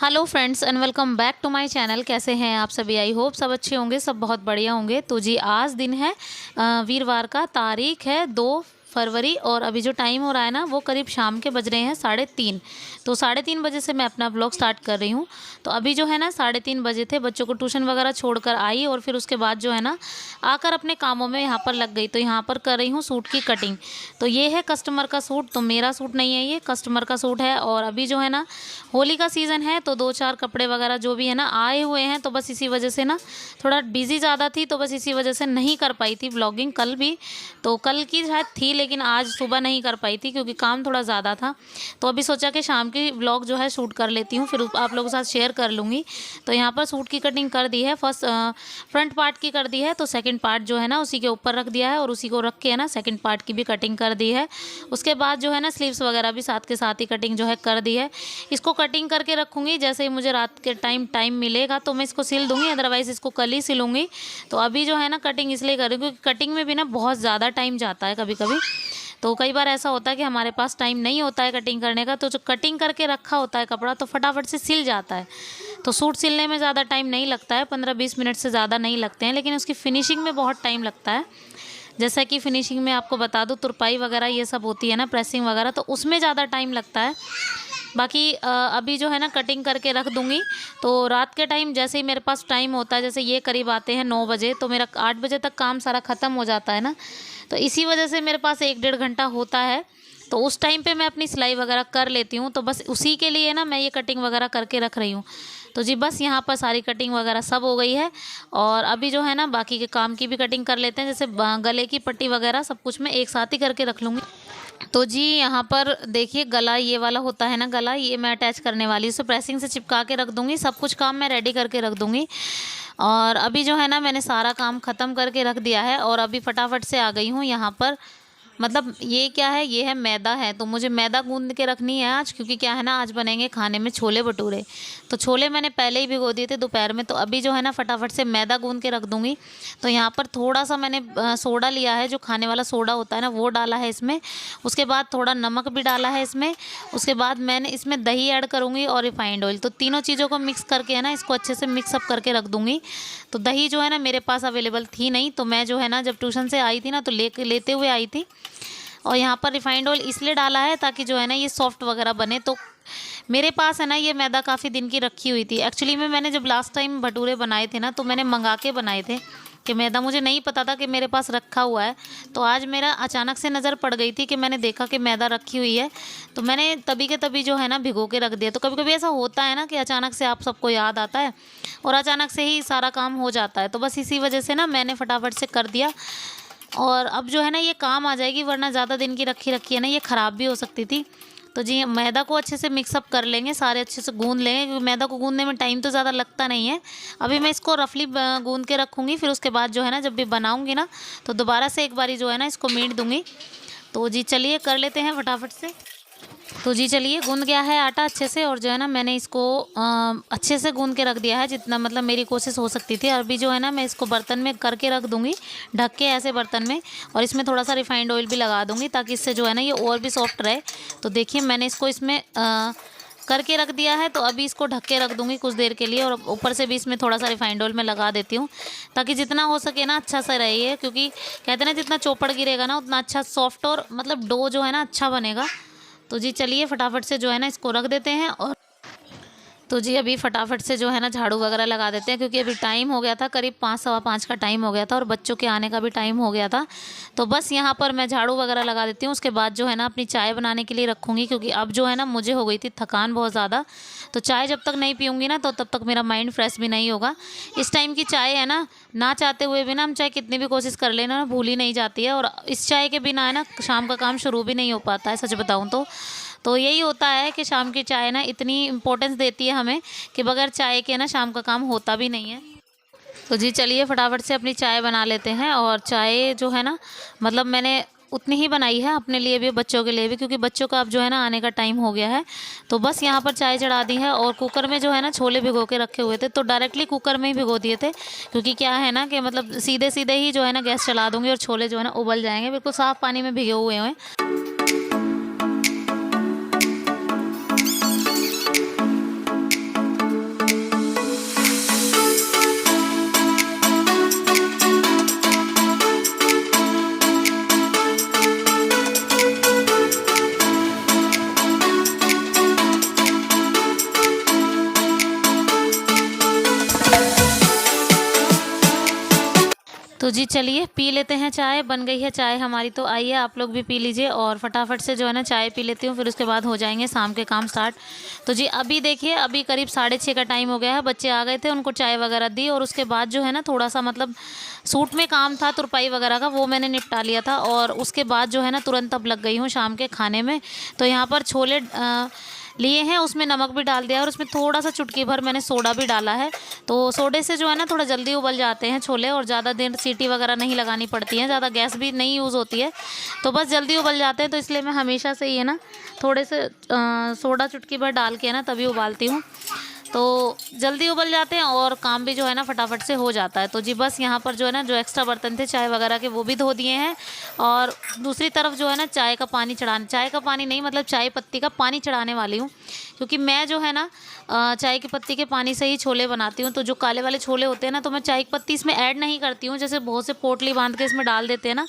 Hello friends and welcome back to my channel. कैसे हैं आप सभी? आई होप सब अच्छे होंगे, सब बहुत बढ़िया होंगे। तो जी आज दिन है वीरवार का, तारीख है 2 फरवरी और अभी जो टाइम हो रहा है ना वो करीब शाम के बज रहे हैं 3:30। तो 3:30 बजे से मैं अपना ब्लॉग स्टार्ट कर रही हूँ। तो अभी जो है ना 3:30 बजे थे, बच्चों को ट्यूशन वगैरह छोड़कर आई और फिर उसके बाद जो है ना आकर अपने कामों में यहाँ पर लग गई। तो यहाँ पर कर रही हूँ सूट की कटिंग। तो ये है कस्टमर का सूट, तो मेरा सूट नहीं है, ये कस्टमर का सूट है। और अभी जो है ना होली का सीज़न है तो 2-4 कपड़े वगैरह जो भी है ना आए हुए हैं, तो बस इसी वजह से ना थोड़ा बिज़ी ज़्यादा थी, तो बस इसी वजह से नहीं कर पाई थी व्लॉगिंग कल भी। तो कल की शायद थी लेकिन आज सुबह नहीं कर पाई थी क्योंकि काम थोड़ा ज़्यादा था। तो अभी सोचा कि शाम की व्लॉग जो है शूट कर लेती हूँ, फिर आप लोगों के साथ शेयर कर लूँगी। तो यहाँ पर सूट की कटिंग कर दी है, फर्स्ट फ्रंट पार्ट की कर दी है, तो सेकंड पार्ट जो है ना उसी के ऊपर रख दिया है और उसी को रख के है ना सेकंड पार्ट की भी कटिंग कर दी है। उसके बाद जो है ना स्लीव्स वगैरह भी साथ के साथ ही कटिंग जो है कर दी है। इसको कटिंग करके रखूँगी, जैसे ही मुझे रात के टाइम मिलेगा तो मैं इसको सिल दूँगी, अदरवाइज़ इसको कल ही सिलूँगी। तो अभी जो है ना कटिंग इसलिए कर रही हूँ क्योंकि कटिंग में भी ना बहुत ज़्यादा टाइम जाता है कभी कभी। तो कई बार ऐसा होता है कि हमारे पास टाइम नहीं होता है कटिंग करने का, तो जो कटिंग करके रखा होता है कपड़ा तो फटाफट से सिल जाता है। तो सूट सिलने में ज़्यादा टाइम नहीं लगता है, 15-20 मिनट से ज़्यादा नहीं लगते हैं, लेकिन उसकी फिनिशिंग में बहुत टाइम लगता है। जैसा कि फिनिशिंग में आपको बता दूँ, तुरपाई वगैरह ये सब होती है ना, प्रेसिंग वगैरह, तो उसमें ज़्यादा टाइम लगता है। बाकी अभी जो है ना कटिंग करके रख दूँगी। तो रात के टाइम जैसे ही मेरे पास टाइम होता है, जैसे ये करीब आते हैं 9 बजे, तो मेरा 8 बजे तक काम सारा ख़त्म हो जाता है ना। तो इसी वजह से मेरे पास 1-1.5 घंटा होता है, तो उस टाइम पे मैं अपनी सिलाई वगैरह कर लेती हूँ। तो बस उसी के लिए ना मैं ये कटिंग वगैरह करके रख रही हूँ। तो जी बस यहाँ पर सारी कटिंग वगैरह सब हो गई है और अभी जो है ना बाकी के काम की भी कटिंग कर लेते हैं, जैसे गले की पट्टी वगैरह सब कुछ मैं एक साथ ही करके रख लूँगी। तो जी यहाँ पर देखिए गला ये वाला होता है ना, गला ये मैं अटैच करने वाली हूँ, इसे प्रेसिंग से चिपका के रख दूँगी। सब कुछ काम मैं रेडी करके रख दूँगी। और अभी जो है ना मैंने सारा काम ख़त्म करके रख दिया है और अभी फटाफट से आ गई हूँ यहाँ पर। मतलब ये क्या है, ये है मैदा है, तो मुझे मैदा गूंद के रखनी है आज, क्योंकि क्या है ना आज बनेंगे खाने में छोले भटूरे। तो छोले मैंने पहले ही भिगो दिए थे दोपहर में, तो अभी जो है ना फटाफट से मैदा गूंद के रख दूँगी। तो यहाँ पर थोड़ा सा मैंने सोडा लिया है, जो खाने वाला सोडा होता है ना वो डाला है इसमें। उसके बाद थोड़ा नमक भी डाला है इसमें। उसके बाद मैंने इसमें दही ऐड करूँगी और रिफाइंड ऑयल, तो तीनों चीज़ों को मिक्स करके है ना इसको अच्छे से मिक्सअप करके रख दूँगी। तो दही जो है ना मेरे पास अवेलेबल थी नहीं, तो मैं जो है ना जब ट्यूशन से आई थी ना तो लेते हुए आई थी। और यहाँ पर रिफाइंड ऑयल इसलिए डाला है ताकि जो है ना ये सॉफ्ट वगैरह बने। तो मेरे पास है ना ये मैदा काफ़ी दिन की रखी हुई थी। एक्चुअली में मैंने जब लास्ट टाइम भटूरे बनाए थे ना तो मैंने मंगा के बनाए थे कि मैदा मुझे नहीं पता था कि मेरे पास रखा हुआ है। तो आज मेरा अचानक से नज़र पड़ गई थी कि मैंने देखा कि मैदा रखी हुई है, तो मैंने तभी के तभी जो है ना भिगो के रख दिया। तो कभी कभी ऐसा होता है ना कि अचानक से आप सबको याद आता है और अचानक से ही सारा काम हो जाता है। तो बस इसी वजह से ना मैंने फटाफट से कर दिया। और अब जो है ना ये काम आ जाएगी, वरना ज़्यादा दिन की रखी है ना ये ख़राब भी हो सकती थी। तो जी मैदा को अच्छे से मिक्सअप कर लेंगे, सारे अच्छे से गूंद लेंगे, क्योंकि मैदा को गूंदने में टाइम तो ज़्यादा लगता नहीं है। अभी मैं इसको रफली गूंद के रखूँगी, फिर उसके बाद जो है ना जब भी बनाऊँगी ना तो दोबारा से एक बारी जो है ना इसको मीट दूँगी। तो जी चलिए कर लेते हैं फटाफट से। तो जी चलिए गूंद गया है आटा अच्छे से, और जो है ना मैंने इसको अच्छे से गूंद के रख दिया है, जितना मतलब मेरी कोशिश हो सकती थी। अभी जो है ना मैं इसको बर्तन में करके रख दूंगी, ढक के ऐसे बर्तन में, और इसमें थोड़ा सा रिफाइंड ऑयल भी लगा दूंगी ताकि इससे जो है ना ये और भी सॉफ्ट रहे। तो देखिए मैंने इसको इसमें करके रख दिया है। तो अभी इसको ढक के रख दूंगी कुछ देर के लिए, और ऊपर से भी इसमें थोड़ा सा रिफाइंड ऑयल में लगा देती हूँ ताकि जितना हो सके ना अच्छा सा रहे ये, क्योंकि कहते हैं ना जितना चौपड़ गिरेगा ना उतना अच्छा सॉफ्ट और मतलब डो जो है ना अच्छा बनेगा। तो जी चलिए फटाफट से जो है ना इसको रख देते हैं। और तो जी अभी फटाफट से जो है ना झाड़ू वगैरह लगा देते हैं, क्योंकि अभी टाइम हो गया था, करीब 5-5:15 का टाइम हो गया था और बच्चों के आने का भी टाइम हो गया था। तो बस यहाँ पर मैं झाड़ू वगैरह लगा देती हूँ। उसके बाद जो है ना अपनी चाय बनाने के लिए रखूँगी, क्योंकि अब जो है ना मुझे हो गई थी थकान बहुत ज़्यादा। तो चाय जब तक नहीं पीऊँगी ना तो तब तक मेरा माइंड फ्रेश भी नहीं होगा। इस टाइम की चाय है ना चाहते हुए भी ना हम चाहे कितनी भी कोशिश कर लेना ना भूल ही नहीं जाती है, और इस चाय के बिना है ना शाम का काम शुरू भी नहीं हो पाता है, सच बताऊँ तो। तो यही होता है कि शाम की चाय ना इतनी इम्पोर्टेंस देती है हमें कि बगैर चाय के ना शाम का काम होता भी नहीं है। तो जी चलिए फटाफट से अपनी चाय बना लेते हैं। और चाय जो है ना मतलब मैंने उतनी ही बनाई है अपने लिए भी बच्चों के लिए भी, क्योंकि बच्चों का अब जो है ना आने का टाइम हो गया है। तो बस यहाँ पर चाय चढ़ा दी है, और कुकर में जो है ना छोले भिगो के रखे हुए थे तो डायरेक्टली कुकर में ही भिगो दिए थे, क्योंकि क्या है ना कि मतलब सीधे सीधे ही जो है ना गैस चला दूँगी और छोले जो है ना उबल जाएंगे, बिल्कुल साफ़ पानी में भिगे हुए हैं। तो जी चलिए पी लेते हैं चाय। बन गई है चाय हमारी, तो आइए आप लोग भी पी लीजिए और फटाफट से जो है ना चाय पी लेती हूँ, फिर उसके बाद हो जाएंगे शाम के काम स्टार्ट। तो जी अभी देखिए, अभी करीब 6:30 का टाइम हो गया है। बच्चे आ गए थे, उनको चाय वगैरह दी और उसके बाद जो है ना थोड़ा सा मतलब सूट में काम था तुरपाई वगैरह का, वो मैंने निपटा लिया था। और उसके बाद जो है ना तुरंत अब लग गई हूँ शाम के खाने में। तो यहाँ पर छोले लिए हैं, उसमें नमक भी डाल दिया और उसमें थोड़ा सा चुटकी भर मैंने सोडा भी डाला है। तो सोडे से जो है ना थोड़ा जल्दी उबल जाते हैं छोले और ज़्यादा देर सीटी वगैरह नहीं लगानी पड़ती है, ज़्यादा गैस भी नहीं यूज़ होती है, तो बस जल्दी उबल जाते हैं। तो इसलिए मैं हमेशा से ये ना थोड़े से सोडा चुटकी भर डाल के ना तभी उबालती हूँ, तो जल्दी उबल जाते हैं और काम भी जो है ना फटाफट से हो जाता है। तो जी बस यहाँ पर जो है ना जो एक्स्ट्रा बर्तन थे चाय वगैरह के वो भी धो दिए हैं और दूसरी तरफ जो है ना चाय का पानी नहीं मतलब चाय पत्ती का पानी चढ़ाने वाली हूँ, क्योंकि मैं जो है ना चाय की पत्ती के पानी से ही छोले बनाती हूँ। तो जो काले वाले छोले होते हैं ना, तो मैं चाय की पत्ती इसमें ऐड नहीं करती हूँ, जैसे बहुत से पोटली बांध के इसमें डाल देते हैं ना,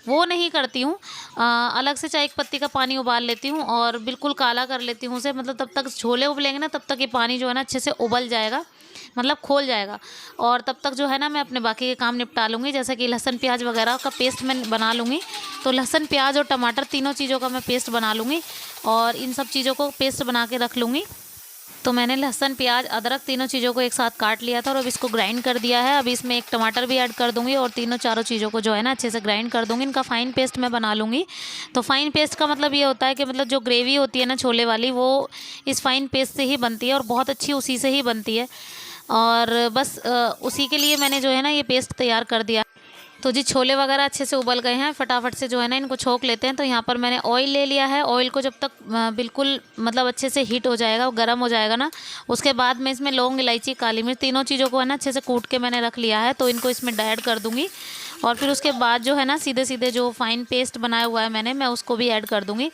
वो नहीं करती हूँ। अलग से चाय की पत्ती का पानी उबाल लेती हूँ और बिल्कुल काला कर लेती हूँ उसे, मतलब तब तक छोले उबलेंगे ना तब तक ये पानी जो है ना अच्छे से उबल जाएगा, मतलब खोल जाएगा। और तब तक जो है ना मैं अपने बाकी के काम निपटा लूँगी, जैसे कि लहसुन प्याज वगैरह का पेस्ट मैं बना लूँगी। तो लहसुन प्याज और टमाटर तीनों चीज़ों का मैं पेस्ट बना लूँगी और इन सब चीज़ों को पेस्ट बना के रख लूँगी। तो मैंने लहसुन प्याज अदरक तीनों चीज़ों को एक साथ काट लिया था और अब इसको ग्राइंड कर दिया है। अभी इसमें एक टमाटर भी ऐड कर दूंगी और तीनों चारों चीज़ों को जो है ना अच्छे से ग्राइंड कर दूंगी, इनका फ़ाइन पेस्ट मैं बना लूँगी। तो फ़ाइन पेस्ट का मतलब ये होता है कि मतलब जो ग्रेवी होती है ना छोले वाली, वो इस फ़ाइन पेस्ट से ही बनती है और बहुत अच्छी उसी से ही बनती है। और बस उसी के लिए मैंने जो है ना ये पेस्ट तैयार कर दिया। तो जी छोले वगैरह अच्छे से उबल गए हैं, फटाफट से जो है ना इनको छोंक लेते हैं। तो यहाँ पर मैंने ऑयल ले लिया है। ऑयल को जब तक बिल्कुल मतलब अच्छे से हीट हो जाएगा, गर्म हो जाएगा ना, उसके बाद मैं इसमें लौंग, इलायची, काली मिर्च तीनों चीज़ों को है ना अच्छे से कूट के मैंने रख लिया है, तो इनको इसमें ऐड कर दूँगी। और फिर उसके बाद जो है ना सीधे सीधे जो फाइन पेस्ट बनाया हुआ है मैं उसको भी ऐड कर दूँगी।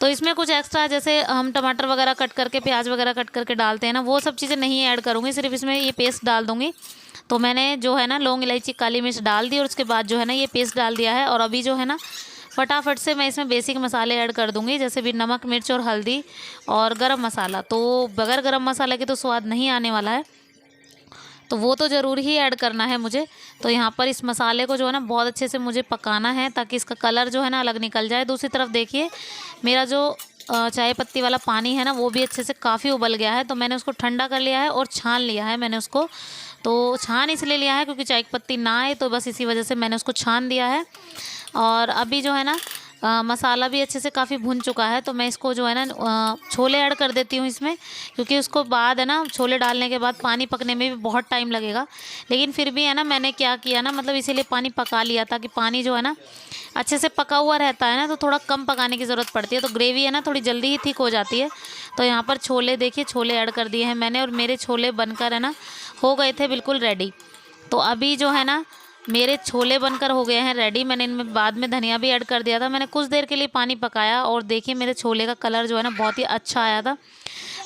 तो इसमें कुछ एक्स्ट्रा जैसे हम टमाटर वगैरह कट करके, प्याज वगैरह कट करके डालते हैं ना, वो सब चीज़ें नहीं ऐड करूँगी, सिर्फ इसमें ये पेस्ट डाल दूँगी। तो मैंने जो है ना लौंग, इलायची, काली मिर्च डाल दी और उसके बाद जो है ना ये पेस्ट डाल दिया है। और अभी जो है ना फटाफट से मैं इसमें बेसिक मसाले ऐड कर दूँगी, जैसे भी नमक, मिर्च और हल्दी और गरम मसाला। तो बगैर गरम मसाले के तो स्वाद नहीं आने वाला है, तो वो तो ज़रूर ही ऐड करना है मुझे। तो यहाँ पर इस मसाले को जो है ना बहुत अच्छे से मुझे पकाना है ताकि इसका कलर जो है ना अलग निकल जाए। दूसरी तरफ देखिए मेरा जो चाय पत्ती वाला पानी है ना वो भी अच्छे से काफ़ी उबल गया है, तो मैंने उसको ठंडा कर लिया है और छान लिया है मैंने उसको। तो छान इसलिए लिया है क्योंकि चाय की पत्ती ना आए, तो बस इसी वजह से मैंने उसको छान दिया है। और अभी जो है ना मसाला भी अच्छे से काफ़ी भुन चुका है, तो मैं इसको जो है ना छोले ऐड कर देती हूँ इसमें, क्योंकि उसको बाद है ना छोले डालने के बाद पानी पकने में भी बहुत टाइम लगेगा। लेकिन फिर भी है ना मैंने क्या किया ना, मतलब इसीलिए पानी पका लिया था कि पानी जो है ना अच्छे से पका हुआ रहता है ना, तो थोड़ा कम पकाने की ज़रूरत पड़ती है, तो ग्रेवी है ना थोड़ी जल्दी ही थिक हो जाती है। तो यहाँ पर छोले देखिए, छोले ऐड कर दिए हैं मैंने और मेरे छोले बनकर है ना हो गए थे बिल्कुल रेडी। तो अभी जो है ना मेरे छोले बनकर हो गए हैं रेडी। मैंने इनमें बाद में धनिया भी ऐड कर दिया था। मैंने कुछ देर के लिए पानी पकाया और देखिए मेरे छोले का कलर जो है ना बहुत ही अच्छा आया था।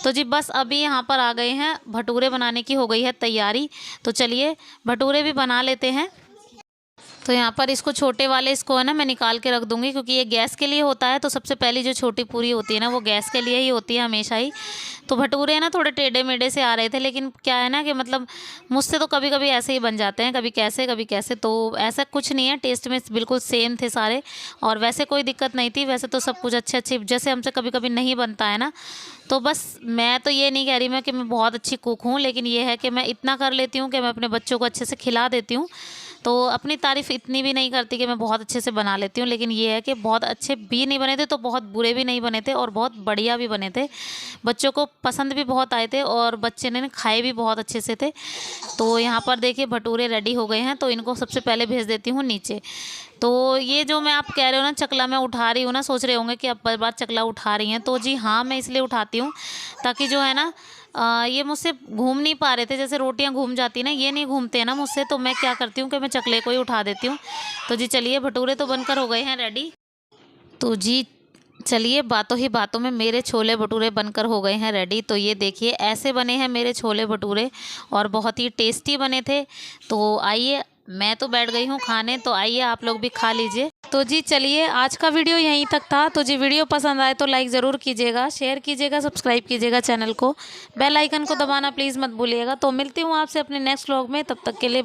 तो जी बस अभी यहाँ पर आ गए हैं, भटूरे बनाने की हो गई है तैयारी। तो चलिए भटूरे भी बना लेते हैं। तो यहाँ पर इसको छोटे वाले इसको है ना मैं निकाल के रख दूँगी, क्योंकि ये गैस के लिए होता है। तो सबसे पहली जो छोटी पूरी होती है ना वो गैस के लिए ही होती है हमेशा ही। तो भटूरे है ना थोड़े टेढ़े मेढ़े से आ रहे थे, लेकिन क्या है ना कि मतलब मुझसे तो कभी कभी ऐसे ही बन जाते हैं, कभी कैसे कभी कैसे। तो ऐसा कुछ नहीं है, टेस्ट में बिल्कुल सेम थे सारे और वैसे कोई दिक्कत नहीं थी। वैसे तो सब कुछ अच्छे अच्छे जैसे हमसे कभी कभी नहीं बनता है ना, तो बस मैं तो ये नहीं कह रही मैं कि मैं बहुत अच्छी कुक हूँ, लेकिन ये है कि मैं इतना कर लेती हूँ कि मैं अपने बच्चों को अच्छे से खिला देती हूँ। तो अपनी तारीफ़ इतनी भी नहीं करती कि मैं बहुत अच्छे से बना लेती हूँ, लेकिन ये है कि बहुत अच्छे भी नहीं बने थे तो बहुत बुरे भी नहीं बने थे और बहुत बढ़िया भी बने थे। बच्चों को पसंद भी बहुत आए थे और बच्चे ने खाए भी बहुत अच्छे से थे। तो यहाँ पर देखिए भटूरे रेडी हो गए हैं, तो इनको सबसे पहले भेज देती हूँ नीचे। तो ये जो मैं आप कह रहे हो ना चकला मैं उठा रही हूँ ना, सोच रहे होंगे कि अब बार बार चकला उठा रही हैं, तो जी हाँ मैं इसलिए उठाती हूँ ताकि जो है ना ये मुझसे घूम नहीं पा रहे थे, जैसे रोटियां घूम जाती ना, ये नहीं घूमते हैं ना मुझसे, तो मैं क्या करती हूँ कि मैं चकले को ही उठा देती हूँ। तो जी चलिए भटूरे तो बनकर हो गए हैं रेडी। तो जी चलिए बातों ही बातों में मेरे छोले भटूरे बनकर हो गए हैं रेडी। तो ये देखिए ऐसे बने हैं मेरे छोले भटूरे और बहुत ही टेस्टी बने थे। तो आइए, मैं तो बैठ गई हूँ खाने, तो आइए आप लोग भी खा लीजिए। तो जी चलिए आज का वीडियो यहीं तक था। तो जी वीडियो पसंद आए तो लाइक ज़रूर कीजिएगा, शेयर कीजिएगा, सब्सक्राइब कीजिएगा चैनल को, बेल आइकन को दबाना प्लीज़ मत भूलिएगा। तो मिलती हूँ आपसे अपने नेक्स्ट व्लॉग में, तब तक के लिए